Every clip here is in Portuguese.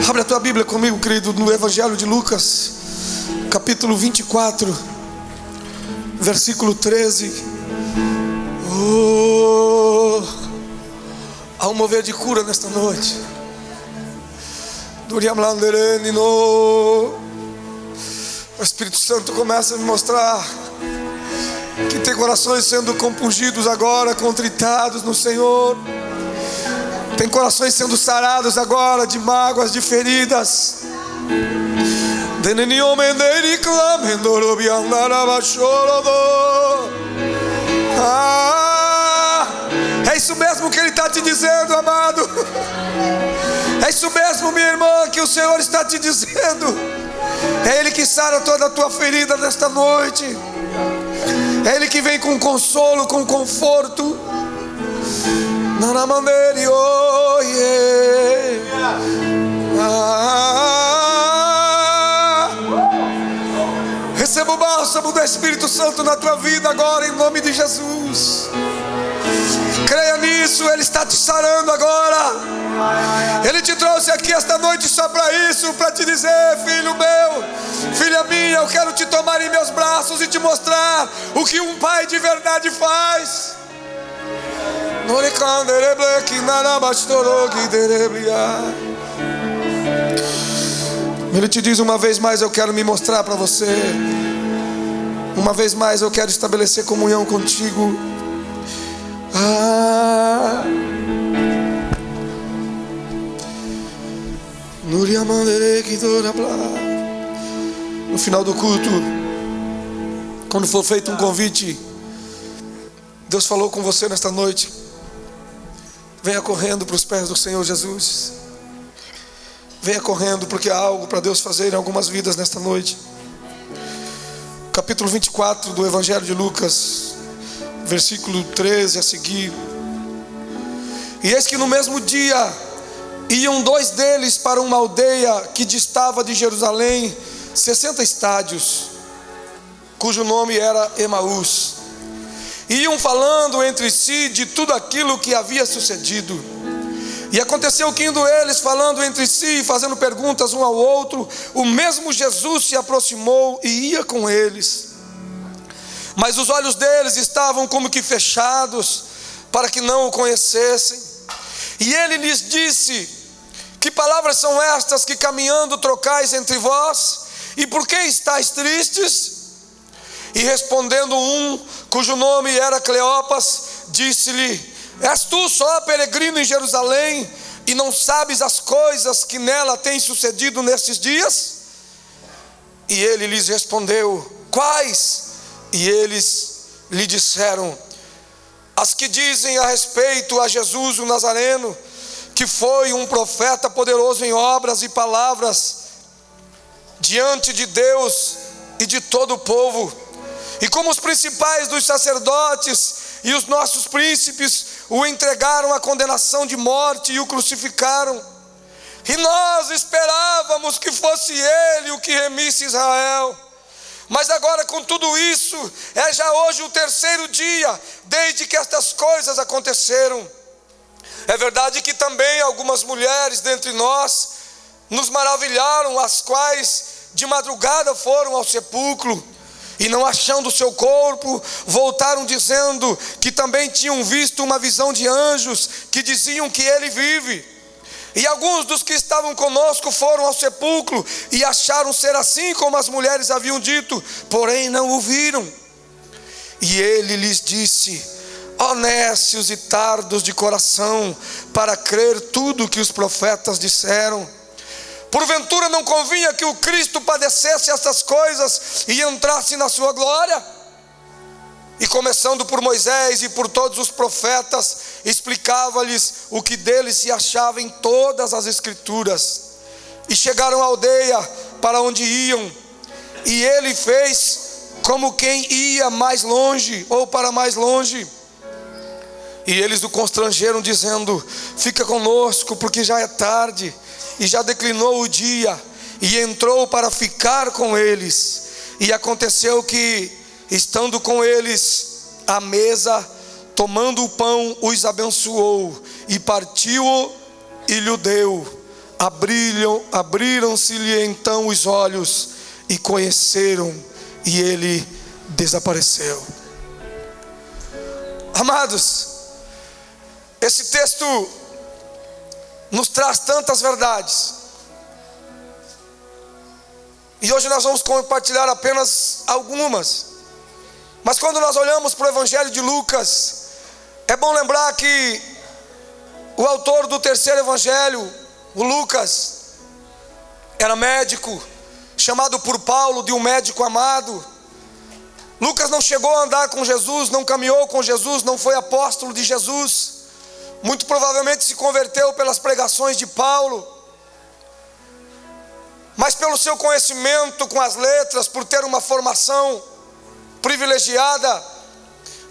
Abre a tua Bíblia comigo, querido, no Evangelho de Lucas, capítulo 24, versículo 13. Há um mover de cura nesta noite. O Espírito Santo começa a me mostrar que tem corações sendo compungidos agora, contritados no Senhor. Tem corações sendo sarados agora de mágoas, de feridas. É isso mesmo que Ele está te dizendo, amado. É isso mesmo, minha irmã, que o Senhor está te dizendo. É Ele que sara toda a tua ferida nesta noite. É Ele que vem com consolo, com conforto. Receba o bálsamo do Espírito Santo na tua vida agora, em nome de Jesus. Creia nisso, Ele está te sarando agora. Ele te trouxe aqui esta noite só para isso, para te dizer: filho meu, filha minha, eu quero te tomar em meus braços e te mostrar o que um pai de verdade faz. Ele te diz: uma vez mais eu quero me mostrar para você. Uma vez mais eu quero estabelecer comunhão contigo. No final do culto, quando for feito um convite, Deus falou com você nesta noite, venha correndo para os pés do Senhor Jesus. Venha correndo, porque há algo para Deus fazer em algumas vidas nesta noite. Capítulo 24 do Evangelho de Lucas, versículo 13 a seguir. E eis que no mesmo dia iam dois deles para uma aldeia que distava de Jerusalém 60 estádios, cujo nome era Emaús. Iam falando entre si de tudo aquilo que havia sucedido. E aconteceu que, indo eles falando entre si, fazendo perguntas um ao outro, o mesmo Jesus se aproximou e ia com eles. Mas os olhos deles estavam como que fechados, para que não o conhecessem. E ele lhes disse: que palavras são estas que caminhando trocais entre vós? E por que estáis tristes? E respondendo um, cujo nome era Cleopas, disse-lhe: és tu só peregrino em Jerusalém, e não sabes as coisas que nela têm sucedido nestes dias? E ele lhes respondeu: quais? E eles lhe disseram: as que dizem a respeito a Jesus o Nazareno, que foi um profeta poderoso em obras e palavras diante de Deus e de todo o povo. E como os principais dos sacerdotes e os nossos príncipes o entregaram à condenação de morte e o crucificaram. E nós esperávamos que fosse ele o que remisse Israel. Mas agora, com tudo isso, é já hoje o terceiro dia desde que estas coisas aconteceram. É verdade que também algumas mulheres dentre nós nos maravilharam, as quais de madrugada foram ao sepulcro e, não achando o seu corpo, voltaram dizendo que também tinham visto uma visão de anjos que diziam que ele vive. E alguns dos que estavam conosco foram ao sepulcro e acharam ser assim como as mulheres haviam dito, porém não o viram. E ele lhes disse: ó nécios e tardos de coração, para crer tudo que os profetas disseram. Porventura não convinha que o Cristo padecesse essas coisas e entrasse na sua glória? E começando por Moisés e por todos os profetas, explicava-lhes o que dele se achava em todas as escrituras. E chegaram à aldeia para onde iam, e ele fez como quem ia mais longe, ou para mais longe. E eles o constrangeram, dizendo: fica conosco, porque já é tarde, e já declinou o dia. E entrou para ficar com eles. E aconteceu que, estando com eles à mesa, tomando o pão, os abençoou, e partiu-o e lhe deu. Abriram-se-lhe então os olhos, e conheceram, e ele desapareceu. Amados, esse texto nos traz tantas verdades, e hoje nós vamos compartilhar apenas algumas. Mas quando nós olhamos para o Evangelho de Lucas, é bom lembrar que o autor do terceiro Evangelho, o Lucas, era médico, chamado por Paulo de um médico amado. Lucas não chegou a andar com Jesus, não caminhou com Jesus, não foi apóstolo de Jesus. Muito provavelmente se converteu pelas pregações de Paulo, mas pelo seu conhecimento com as letras, por ter uma formação privilegiada,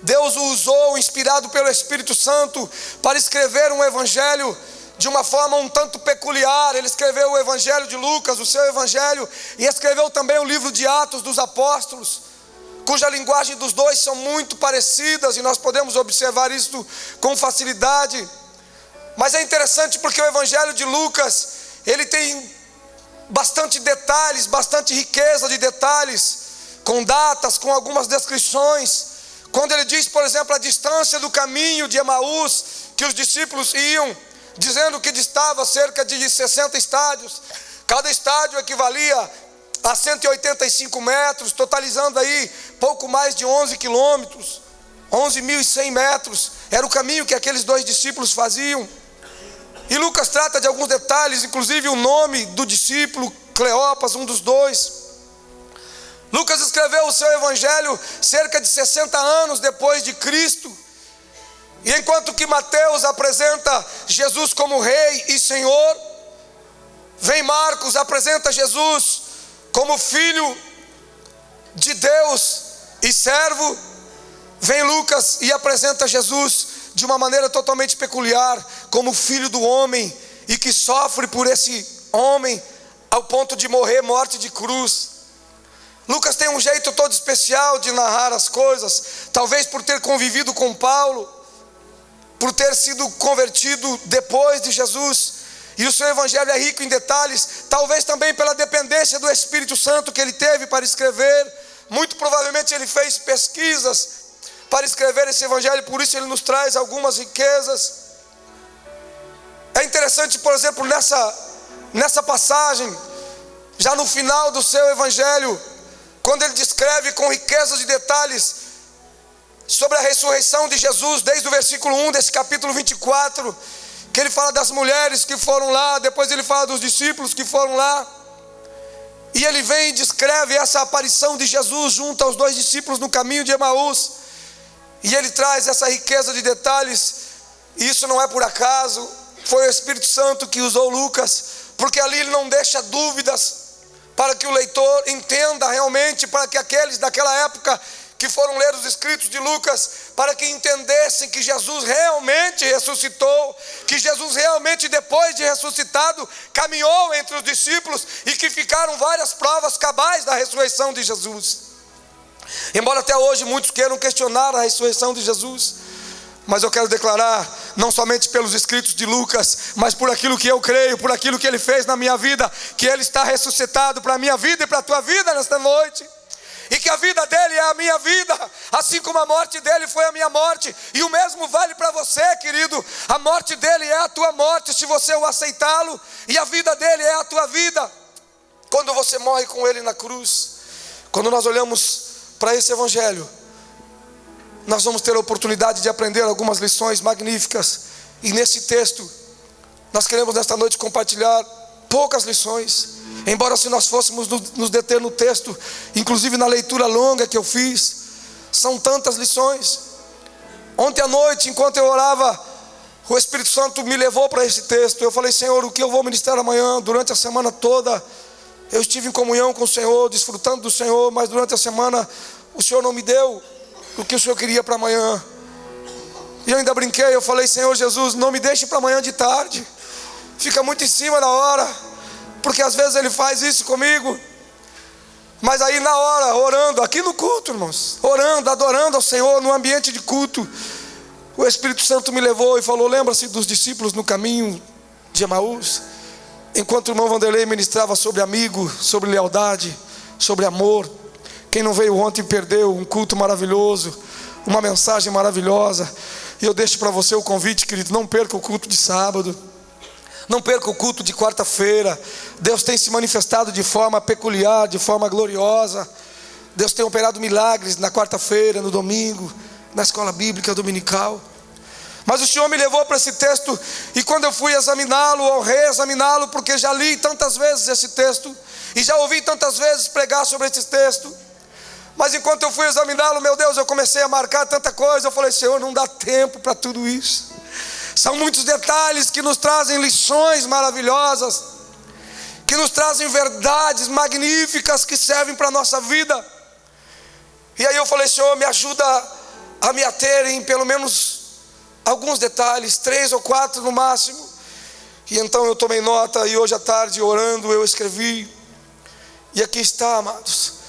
Deus o usou, inspirado pelo Espírito Santo, para escrever um evangelho de uma forma um tanto peculiar. Ele escreveu o Evangelho de Lucas, o seu evangelho, e escreveu também o livro de Atos dos Apóstolos, cuja linguagem dos dois são muito parecidas, e nós podemos observar isso com facilidade. Mas é interessante porque o Evangelho de Lucas, ele tem bastante detalhes, bastante riqueza de detalhes, com datas, com algumas descrições. Quando ele diz, por exemplo, a distância do caminho de Emaús, que os discípulos iam, dizendo que distava cerca de 60 estádios, cada estádio equivalia a 185 metros, totalizando aí pouco mais de 11 quilômetros, 11.100 metros, era o caminho que aqueles dois discípulos faziam. E Lucas trata de alguns detalhes, inclusive o nome do discípulo, Cleopas, um dos dois. Lucas escreveu o seu evangelho cerca de 60 anos depois de Cristo. E enquanto que Mateus apresenta Jesus como Rei e Senhor, vem Marcos, apresenta Jesus como Filho de Deus e servo. Vem Lucas e apresenta Jesus de uma maneira totalmente peculiar, como Filho do homem, e que sofre por esse homem ao ponto de morrer morte de cruz. Lucas tem um jeito todo especial de narrar as coisas, talvez por ter convivido com Paulo, por ter sido convertido depois de Jesus, e o seu evangelho é rico em detalhes, talvez também pela dependência do Espírito Santo que ele teve para escrever. Muito provavelmente ele fez pesquisas para escrever esse evangelho, por isso ele nos traz algumas riquezas. É interessante, por exemplo, nessa passagem, já no final do seu evangelho, quando ele descreve com riqueza de detalhes sobre a ressurreição de Jesus, desde o versículo 1 desse capítulo 24, que ele fala das mulheres que foram lá, depois ele fala dos discípulos que foram lá, e ele vem e descreve essa aparição de Jesus junto aos dois discípulos no caminho de Emaús, e ele traz essa riqueza de detalhes. E isso não é por acaso, foi o Espírito Santo que usou Lucas, porque ali ele não deixa dúvidas, para que o leitor entenda realmente, para que aqueles daquela época que foram ler os escritos de Lucas, para que entendessem que Jesus realmente ressuscitou, que Jesus realmente, depois de ressuscitado, caminhou entre os discípulos, e que ficaram várias provas cabais da ressurreição de Jesus. Embora até hoje muitos queiram questionar a ressurreição de Jesus, mas eu quero declarar, não somente pelos escritos de Lucas, mas por aquilo que eu creio, por aquilo que ele fez na minha vida, que ele está ressuscitado para a minha vida e para a tua vida nesta noite, e que a vida dele é a minha vida, assim como a morte dele foi a minha morte, e o mesmo vale para você, querido. A morte dele é a tua morte, se você o aceitá-lo, e a vida dele é a tua vida, quando você morre com ele na cruz. Quando nós olhamos para esse evangelho, nós vamos ter a oportunidade de aprender algumas lições magníficas, e nesse texto nós queremos nesta noite compartilhar poucas lições, embora se nós fôssemos nos deter no texto, inclusive na leitura longa que eu fiz, são tantas lições. Ontem à noite, enquanto eu orava, o Espírito Santo me levou para esse texto. Eu falei: Senhor, o que eu vou ministrar amanhã? Durante a semana toda eu estive em comunhão com o Senhor, desfrutando do Senhor, mas durante a semana o Senhor não me deu o que o Senhor queria para amanhã. E eu ainda brinquei, eu falei: Senhor Jesus, não me deixe para amanhã de tarde, fica muito em cima da hora, porque às vezes Ele faz isso comigo. Mas aí na hora, orando, aqui no culto, irmãos, orando, adorando ao Senhor, no ambiente de culto, o Espírito Santo me levou e falou: lembra-se dos discípulos no caminho de Emaús? Enquanto o irmão Vanderlei ministrava sobre amigo, sobre lealdade, sobre amor. Quem não veio ontem perdeu um culto maravilhoso, uma mensagem maravilhosa. E eu deixo para você o convite, querido: não perca o culto de sábado, não perca o culto de quarta-feira. Deus tem se manifestado de forma peculiar, de forma gloriosa. Deus tem operado milagres na quarta-feira, no domingo, na escola bíblica dominical. Mas o Senhor me levou para esse texto, e quando eu fui examiná-lo, ou reexaminá-lo, porque já li tantas vezes esse texto, e já ouvi tantas vezes pregar sobre esse texto, mas enquanto eu fui examiná-lo, meu Deus, eu comecei a marcar tanta coisa. Eu falei: Senhor, não dá tempo para tudo isso. São muitos detalhes que nos trazem lições maravilhosas, que nos trazem verdades magníficas que servem para a nossa vida. E aí eu falei: Senhor, me ajuda a me ater em pelo menos alguns detalhes, 3 ou 4 no máximo. E então eu tomei nota, e hoje à tarde, orando, eu escrevi. E aqui está, amados.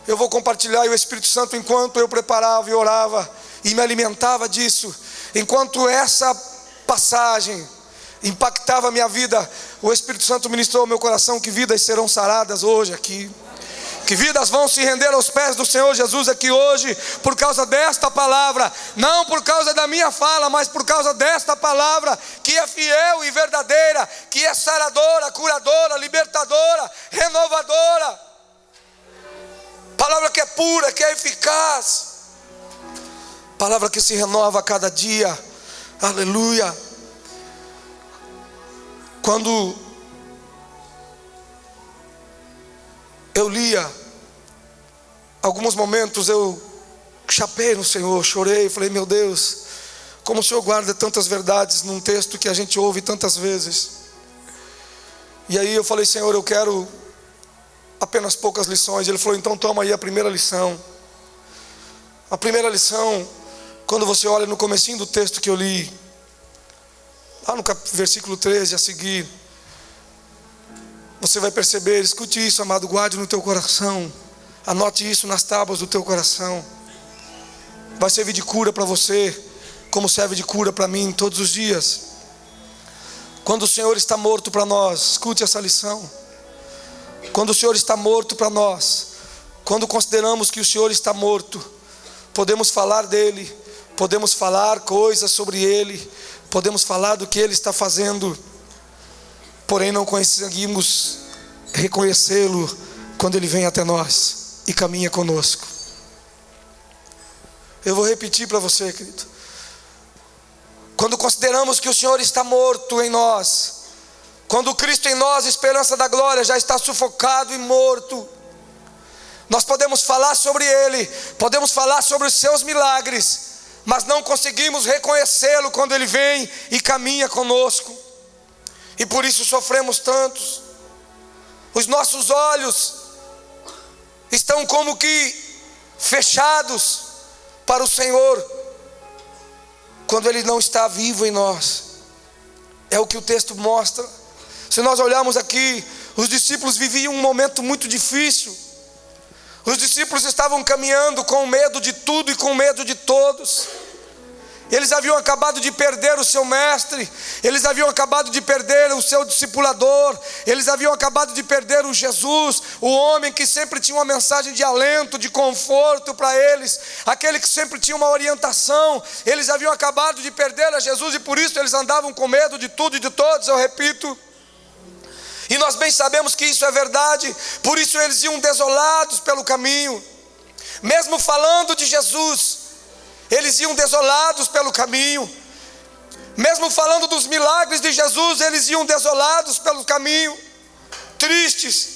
Eu vou compartilhar, e o Espírito Santo, enquanto eu preparava e orava e me alimentava disso, enquanto essa passagem impactava a minha vida, o Espírito Santo ministrou ao meu coração que vidas serão saradas hoje aqui, que vidas vão se render aos pés do Senhor Jesus aqui hoje, por causa desta palavra. Não por causa da minha fala, mas por causa desta palavra, que é fiel e verdadeira, que é saradora, curadora, libertadora, renovadora. Palavra que é pura, que é eficaz, palavra que se renova a cada dia. Aleluia. Quando eu lia, alguns momentos eu chapei no Senhor, chorei, falei: meu Deus, como o Senhor guarda tantas verdades num texto que a gente ouve tantas vezes. E aí eu falei: Senhor, eu quero apenas poucas lições. Ele falou: então toma aí a primeira lição. A primeira lição, quando você olha no comecinho do texto que eu li, lá no versículo 13 a seguir, você vai perceber. Escute isso, amado, guarde no teu coração, anote isso nas tábuas do teu coração. Vai servir de cura para você, como serve de cura para mim todos os dias. Quando o Senhor está morto para nós, escute essa lição. Quando o Senhor está morto para nós, quando consideramos que o Senhor está morto, podemos falar dele, podemos falar coisas sobre ele, podemos falar do que ele está fazendo, porém não conseguimos reconhecê-lo quando ele vem até nós e caminha conosco. Eu vou repetir para você, querido. Quando consideramos que o Senhor está morto em nós, quando o Cristo em nós, esperança da glória, já está sufocado e morto, nós podemos falar sobre ele, podemos falar sobre os seus milagres, mas não conseguimos reconhecê-lo quando ele vem e caminha conosco. E por isso sofremos tantos. Os nossos olhos estão como que fechados para o Senhor quando ele não está vivo em nós. É o que o texto mostra. Se nós olharmos aqui, os discípulos viviam um momento muito difícil. Os discípulos estavam caminhando com medo de tudo e com medo de todos. Eles haviam acabado de perder o seu mestre, eles haviam acabado de perder o seu discipulador, eles haviam acabado de perder o Jesus, o homem que sempre tinha uma mensagem de alento, de conforto para eles, aquele que sempre tinha uma orientação. Eles haviam acabado de perder a Jesus, e por isso eles andavam com medo de tudo e de todos, eu repito. E nós bem sabemos que isso é verdade. Por isso eles iam desolados pelo caminho. Mesmo falando de Jesus, eles iam desolados pelo caminho. Mesmo falando dos milagres de Jesus, eles iam desolados pelo caminho, tristes.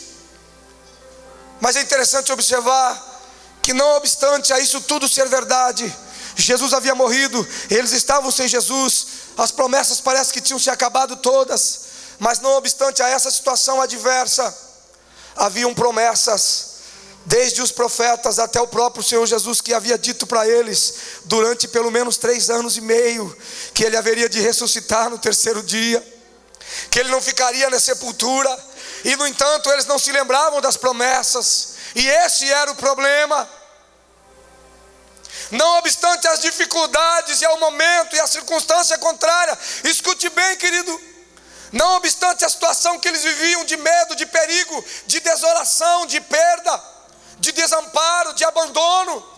Mas é interessante observar que, não obstante a isso tudo ser verdade, Jesus havia morrido, eles estavam sem Jesus, as promessas parece que tinham se acabado todas. Mas não obstante a essa situação adversa, haviam promessas, desde os profetas até o próprio Senhor Jesus, que havia dito para eles, durante pelo menos 3 anos e meio, que ele haveria de ressuscitar no 3º dia, que ele não ficaria na sepultura. E no entanto eles não se lembravam das promessas, e esse era o problema. não obstante as dificuldades e ao momento e a circunstância contrária. Escute bem, querido. Não obstante a situação que eles viviam de medo, de perigo, de desolação, de perda, de desamparo, de abandono,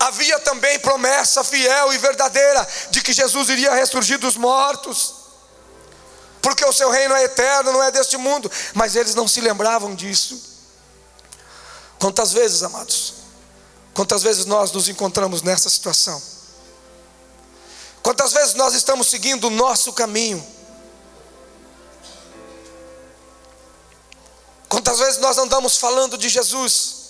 havia também promessa fiel e verdadeira de que Jesus iria ressurgir dos mortos, porque o seu reino é eterno, não é deste mundo. Mas eles não se lembravam disso. Quantas vezes, amados, quantas vezes nós nos encontramos nessa situação? Quantas vezes nós estamos seguindo o nosso caminho? Quantas vezes nós andamos falando de Jesus?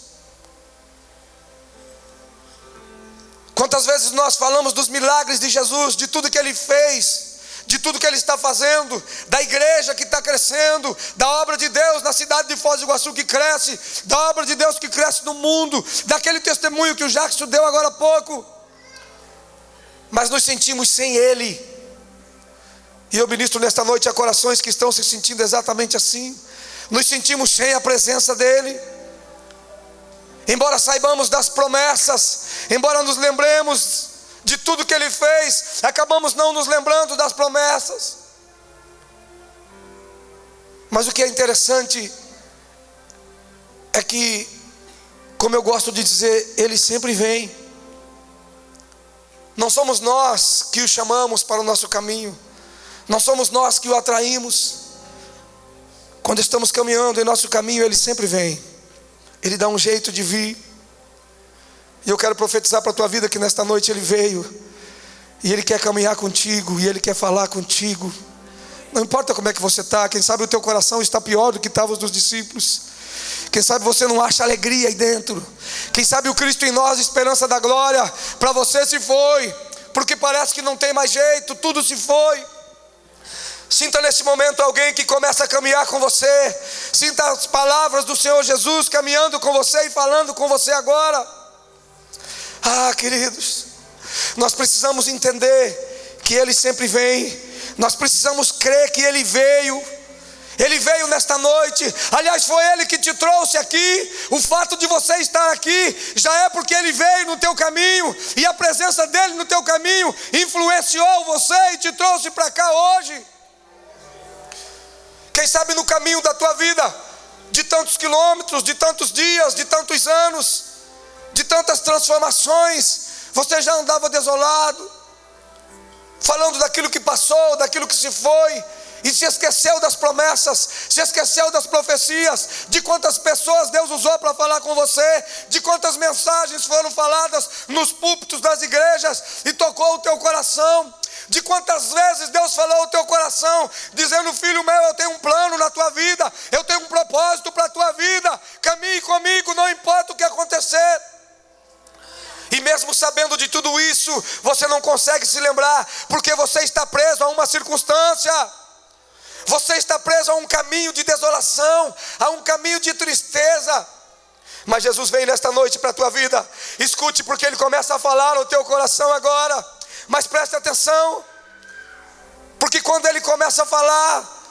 Quantas vezes nós falamos dos milagres de Jesus, de tudo que Ele fez, de tudo que Ele está fazendo, da igreja que está crescendo, da obra de Deus na cidade de Foz do Iguaçu que cresce, da obra de Deus que cresce no mundo, daquele testemunho que o Jackson deu agora há pouco. Mas nos sentimos sem Ele. E eu ministro nesta noite a corações que estão se sentindo exatamente assim. Nos sentimos sem a presença dEle. Embora saibamos das promessas, embora nos lembremos de tudo que Ele fez, acabamos não nos lembrando das promessas. Mas o que é interessante é que, como eu gosto de dizer, Ele sempre vem. Não somos nós que o chamamos para o nosso caminho, não somos nós que o atraímos. Quando estamos caminhando em nosso caminho, Ele sempre vem. Ele dá um jeito de vir. E eu quero profetizar para a tua vida que nesta noite Ele veio. E Ele quer caminhar contigo. E Ele quer falar contigo. Não importa como é que você está. Quem sabe o teu coração está pior do que estava os dos discípulos. Quem sabe você não acha alegria aí dentro. Quem sabe o Cristo em nós, esperança da glória, para você se foi. Porque parece que não tem mais jeito. Tudo se foi. Sinta nesse momento alguém que começa a caminhar com você. Sinta as palavras do Senhor Jesus caminhando com você e falando com você agora. Ah, queridos, nós precisamos entender que Ele sempre vem. Nós precisamos crer que Ele veio. Ele veio nesta noite. Aliás, foi Ele que te trouxe aqui. O fato de você estar aqui já é porque Ele veio no teu caminho. E a presença dEle no teu caminho influenciou você e te trouxe para cá hoje. Quem sabe no caminho da tua vida, de tantos quilômetros, de tantos dias, de tantos anos, de tantas transformações, você já andava desolado, falando daquilo que passou, daquilo que se foi, e se esqueceu das promessas, se esqueceu das profecias, de quantas pessoas Deus usou para falar com você, de quantas mensagens foram faladas nos púlpitos das igrejas e tocou o teu coração. De quantas vezes Deus falou ao teu coração, dizendo: filho meu, eu tenho um plano na tua vida, eu tenho um propósito para a tua vida, caminhe comigo, não importa o que acontecer. E mesmo sabendo de tudo isso, você não consegue se lembrar, porque você está preso a uma circunstância, você está preso a um caminho de desolação, a um caminho de tristeza. Mas Jesus vem nesta noite para a tua vida. Escute, porque Ele começa a falar ao teu coração agora. Mas preste atenção, porque quando Ele começa a falar,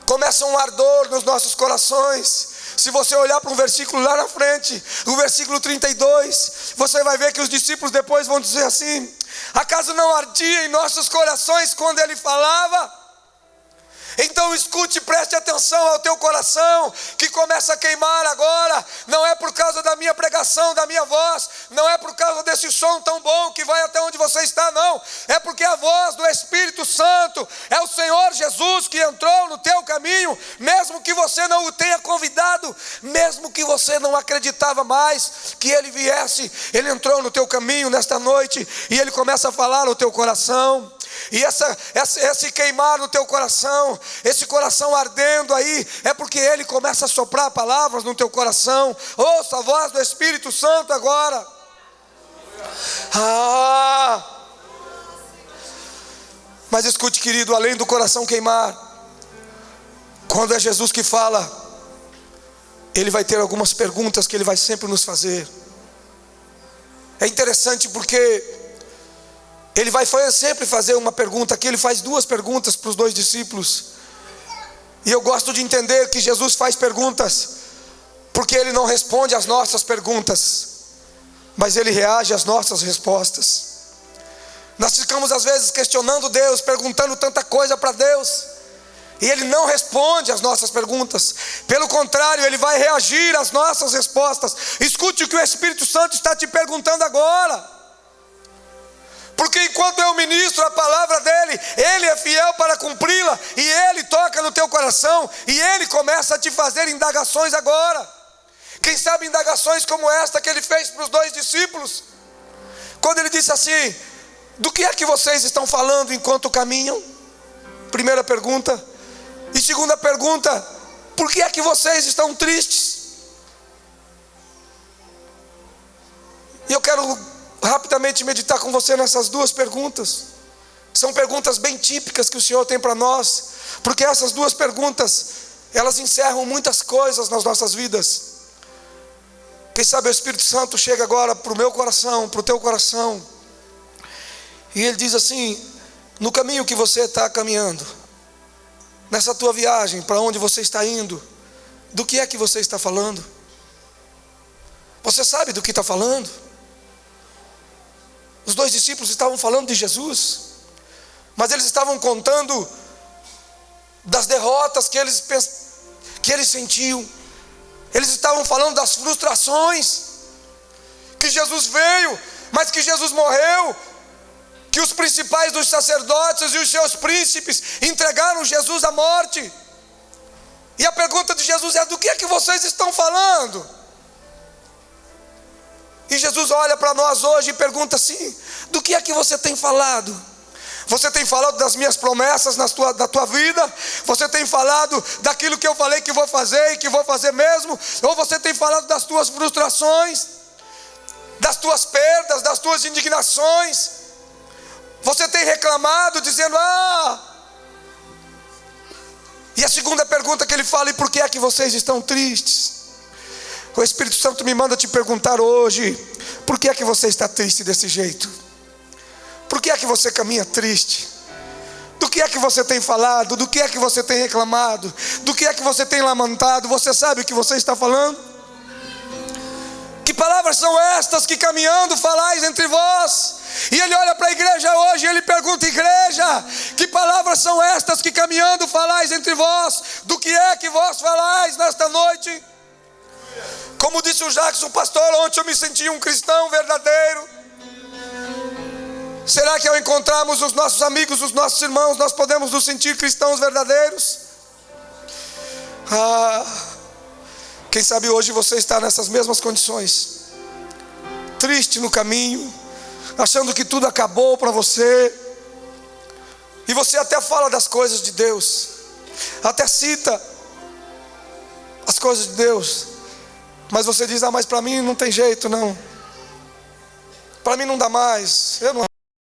começa um ardor nos nossos corações. Se você olhar para um versículo lá na frente, o versículo 32, você vai ver que os discípulos depois vão dizer assim: acaso não ardia em nossos corações quando Ele falava? Então escute, preste atenção ao teu coração, que começa a queimar agora. Não é por causa da minha pregação, da minha voz, não é por causa desse som tão bom que vai até onde você está, não. É porque a voz do Espírito Santo, é o Senhor Jesus que entrou no teu caminho. Mesmo que você não o tenha convidado, mesmo que você não acreditava mais que Ele viesse, Ele entrou no teu caminho nesta noite, e Ele começa a falar ao teu coração. E esse queimar no teu coração, esse coração ardendo aí, é porque Ele começa a soprar palavras no teu coração. Ouça a voz do Espírito Santo agora. Mas escute, querido, além do coração queimar, quando é Jesus que fala, Ele vai ter algumas perguntas que Ele vai sempre nos fazer. É interessante porque Ele vai sempre fazer uma pergunta. Aqui Ele faz duas perguntas para os dois discípulos. E eu gosto de entender que Jesus faz perguntas porque Ele não responde às nossas perguntas. mas Ele reage às nossas respostas. Nós ficamos às vezes questionando Deus, perguntando tanta coisa para Deus, e Ele não responde às nossas perguntas. Pelo contrário, Ele vai reagir às nossas respostas. Escute o que o Espírito Santo está te perguntando agora. Porque enquanto eu ministro a palavra dEle, Ele é fiel para cumpri-la, e Ele toca no teu coração, e Ele começa a te fazer indagações agora. Quem sabe indagações como esta que Ele fez para os 2 discípulos, quando Ele disse assim: do que é que vocês estão falando enquanto caminham? Primeira pergunta. E segunda pergunta: por que é que vocês estão tristes? E eu quero rapidamente meditar com você nessas 2 perguntas. São perguntas bem típicas que o Senhor tem para nós, porque essas 2 perguntas, elas encerram muitas coisas nas nossas vidas. Quem sabe o Espírito Santo chega agora para o meu coração, para o teu coração, e Ele diz assim: no caminho que você está caminhando, nessa tua viagem, para onde você está indo, do que é que você está falando? Você sabe do que está falando? Os 2 discípulos estavam falando de Jesus, mas eles estavam contando das derrotas que eles sentiam. Eles estavam falando das frustrações, que Jesus veio, mas que Jesus morreu, que os principais dos sacerdotes e os seus príncipes entregaram Jesus à morte. E a pergunta de Jesus é: do que é que vocês estão falando? E Jesus olha para nós hoje e pergunta assim: do que é que você tem falado? Você tem falado das minhas promessas da tua vida? Você tem falado daquilo que eu falei que vou fazer e que vou fazer mesmo? Ou você tem falado das tuas frustrações, das tuas perdas, das tuas indignações? Você tem reclamado dizendo: E a segunda pergunta que Ele fala: e por que é que vocês estão tristes? O Espírito Santo me manda te perguntar hoje: por que é que você está triste desse jeito? Por que é que você caminha triste? Do que é que você tem falado? Do que é que você tem reclamado? Do que é que você tem lamentado? Você sabe o que você está falando? Que palavras são estas que caminhando falais entre vós? E Ele olha para a igreja hoje e Ele pergunta: igreja, que palavras são estas que caminhando falais entre vós? Do que é que vós falais nesta noite? Como disse o Jackson, pastor, ontem eu me senti um cristão verdadeiro. Será que ao encontrarmos os nossos amigos, os nossos irmãos, nós podemos nos sentir cristãos verdadeiros? Quem sabe hoje você está nessas mesmas condições, triste no caminho, achando que tudo acabou para você, e você até fala das coisas de Deus, até cita as coisas de Deus, mas você diz: mas para mim não tem jeito não, para mim não dá mais, eu não